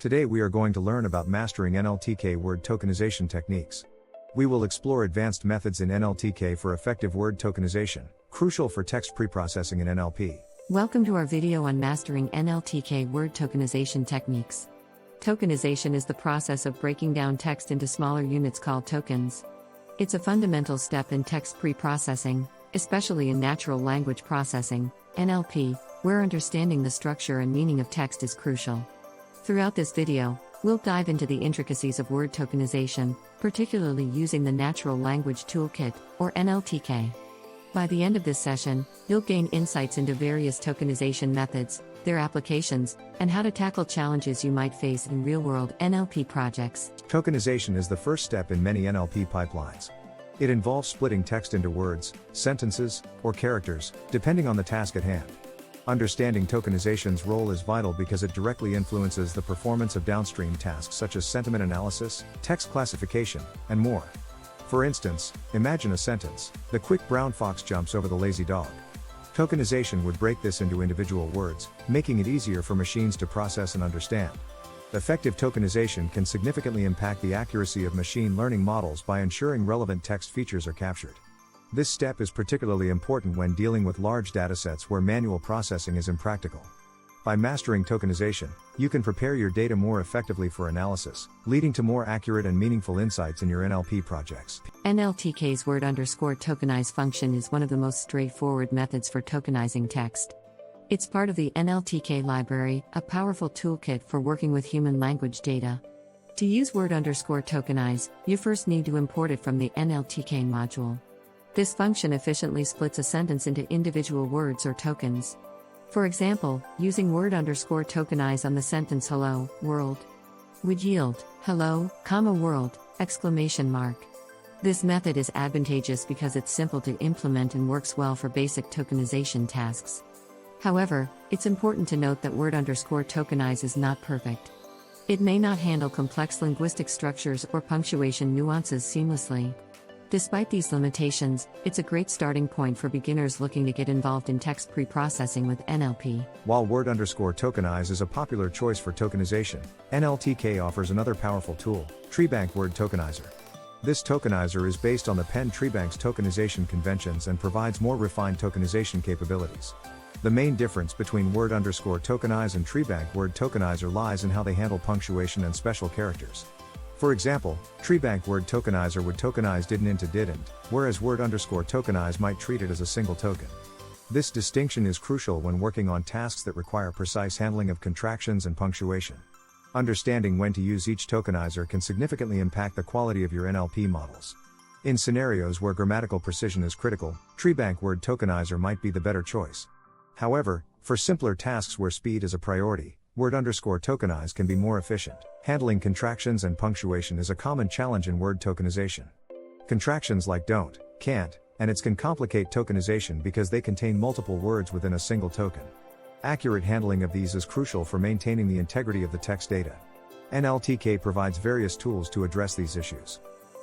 Today we are going to learn about mastering NLTK word tokenization techniques. We will explore advanced methods in NLTK for effective word tokenization, crucial for text preprocessing in NLP. Welcome to our video on mastering NLTK word tokenization techniques. Tokenization is the process of breaking down text into smaller units called tokens. It's a fundamental step in text preprocessing, especially in natural language processing, NLP, where understanding the structure and meaning of text is crucial. Throughout this video, we'll dive into the intricacies of word tokenization, particularly using the Natural Language Toolkit, or NLTK. By the end of this session, you'll gain insights into various tokenization methods, their applications, and how to tackle challenges you might face in real-world NLP projects. Tokenization is the first step in many NLP pipelines. It involves splitting text into words, sentences, or characters, depending on the task at hand. Understanding tokenization's role is vital because it directly influences the performance of downstream tasks such as sentiment analysis, text classification, and more. For instance, imagine a sentence: "The quick brown fox jumps over the lazy dog." Tokenization would break this into individual words, making it easier for machines to process and understand. Effective tokenization can significantly impact the accuracy of machine learning models by ensuring relevant text features are captured. This step is particularly important when dealing with large datasets where manual processing is impractical. By mastering tokenization, you can prepare your data more effectively for analysis, leading to more accurate and meaningful insights in your NLP projects. NLTK's word_tokenize function is one of the most straightforward methods for tokenizing text. It's part of the NLTK library, a powerful toolkit for working with human language data. To use word_tokenize, you first need to import it from the NLTK module. This function efficiently splits a sentence into individual words or tokens. For example, using word_tokenize on the sentence "Hello, world" would yield "Hello, world!" ! This method is advantageous because it's simple to implement and works well for basic tokenization tasks. However, it's important to note that word_tokenize is not perfect. It may not handle complex linguistic structures or punctuation nuances seamlessly. Despite these limitations, it's a great starting point for beginners looking to get involved in text preprocessing with NLP. While word_tokenize is a popular choice for tokenization, NLTK offers another powerful tool, TreebankWordTokenizer. This tokenizer is based on the Penn Treebank's tokenization conventions and provides more refined tokenization capabilities. The main difference between word_tokenize and TreebankWordTokenizer lies in how they handle punctuation and special characters. For example, TreebankWordTokenizer would tokenize didn't into didn't, whereas word_tokenize might treat it as a single token. This distinction is crucial when working on tasks that require precise handling of contractions and punctuation. Understanding when to use each tokenizer can significantly impact the quality of your NLP models. In scenarios where grammatical precision is critical, TreebankWordTokenizer might be the better choice. However, for simpler tasks where speed is a priority, word_tokenize can be more efficient. Handling contractions and punctuation is a common challenge in word tokenization. Contractions like don't, can't, and its can complicate tokenization because they contain multiple words within a single token. Accurate handling of these is crucial for maintaining the integrity of the text data. NLTK provides various tools to address these issues.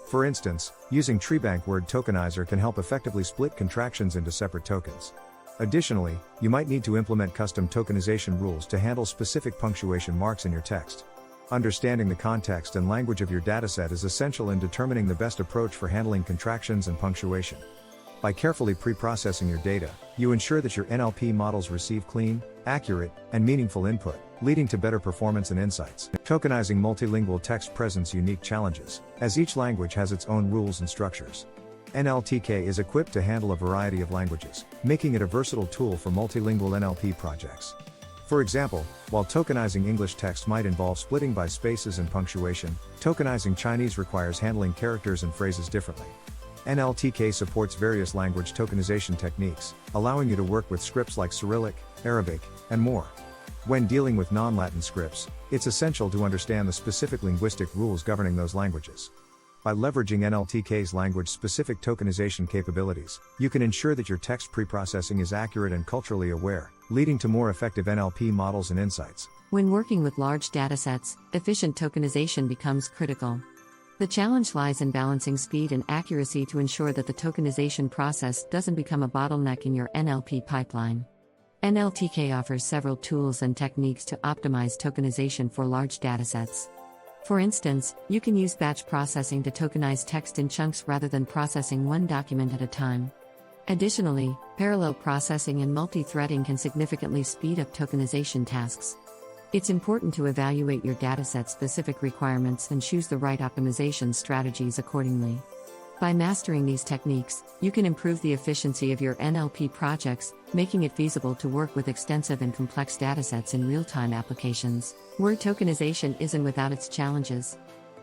For instance, using TreebankWordTokenizer can help effectively split contractions into separate tokens. Additionally, you might need to implement custom tokenization rules to handle specific punctuation marks in your text. Understanding the context and language of your dataset is essential in determining the best approach for handling contractions and punctuation. By carefully preprocessing your data, you ensure that your NLP models receive clean, accurate, and meaningful input, leading to better performance and insights. Tokenizing multilingual text presents unique challenges, as each language has its own rules and structures. NLTK is equipped to handle a variety of languages, making it a versatile tool for multilingual NLP projects. For example, while tokenizing English text might involve splitting by spaces and punctuation, tokenizing Chinese requires handling characters and phrases differently. NLTK supports various language tokenization techniques, allowing you to work with scripts like Cyrillic, Arabic, and more. When dealing with non-Latin scripts, it's essential to understand the specific linguistic rules governing those languages. By leveraging NLTK's language-specific tokenization capabilities, you can ensure that your text preprocessing is accurate and culturally aware, leading to more effective NLP models and insights. When working with large datasets, efficient tokenization becomes critical. The challenge lies in balancing speed and accuracy to ensure that the tokenization process doesn't become a bottleneck in your NLP pipeline. NLTK offers several tools and techniques to optimize tokenization for large datasets. For instance, you can use batch processing to tokenize text in chunks rather than processing one document at a time. Additionally, parallel processing and multi-threading can significantly speed up tokenization tasks. It's important to evaluate your dataset's specific requirements and choose the right optimization strategies accordingly. By mastering these techniques, you can improve the efficiency of your NLP projects, making it feasible to work with extensive and complex datasets in real-time applications. Word tokenization isn't without its challenges.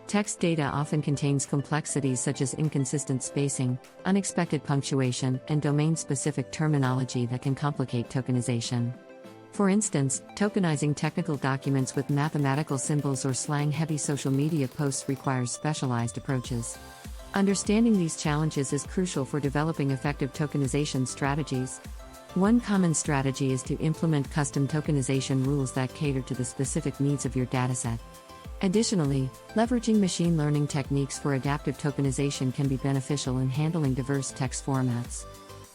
Text data often contains complexities such as inconsistent spacing, unexpected punctuation, and domain-specific terminology that can complicate tokenization. For instance, tokenizing technical documents with mathematical symbols or slang-heavy social media posts requires specialized approaches. Understanding these challenges is crucial for developing effective tokenization strategies. One common strategy is to implement custom tokenization rules that cater to the specific needs of your dataset. Additionally, leveraging machine learning techniques for adaptive tokenization can be beneficial in handling diverse text formats.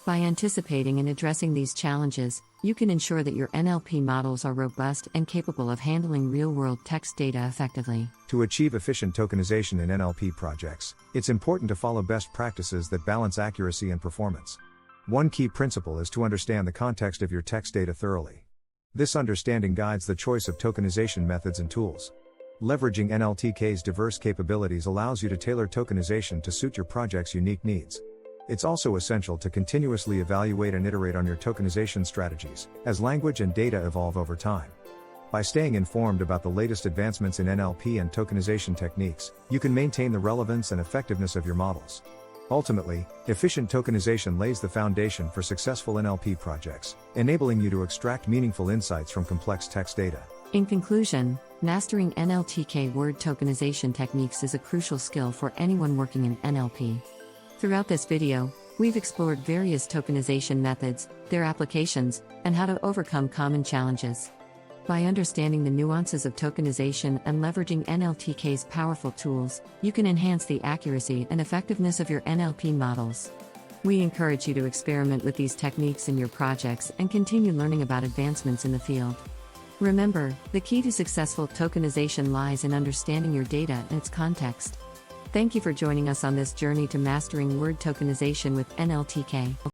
By anticipating and addressing these challenges, you can ensure that your NLP models are robust and capable of handling real-world text data effectively. To achieve efficient tokenization in NLP projects, it's important to follow best practices that balance accuracy and performance. One key principle is to understand the context of your text data thoroughly. This understanding guides the choice of tokenization methods and tools. Leveraging NLTK's diverse capabilities allows you to tailor tokenization to suit your project's unique needs. It's also essential to continuously evaluate and iterate on your tokenization strategies, as language and data evolve over time. By staying informed about the latest advancements in NLP and tokenization techniques, you can maintain the relevance and effectiveness of your models. Ultimately, efficient tokenization lays the foundation for successful NLP projects, enabling you to extract meaningful insights from complex text data. In conclusion, mastering NLTK word tokenization techniques is a crucial skill for anyone working in NLP. Throughout this video, we've explored various tokenization methods, their applications, and how to overcome common challenges. By understanding the nuances of tokenization and leveraging NLTK's powerful tools, you can enhance the accuracy and effectiveness of your NLP models. We encourage you to experiment with these techniques in your projects and continue learning about advancements in the field. Remember, the key to successful tokenization lies in understanding your data and its context. Thank you for joining us on this journey to mastering word tokenization with NLTK.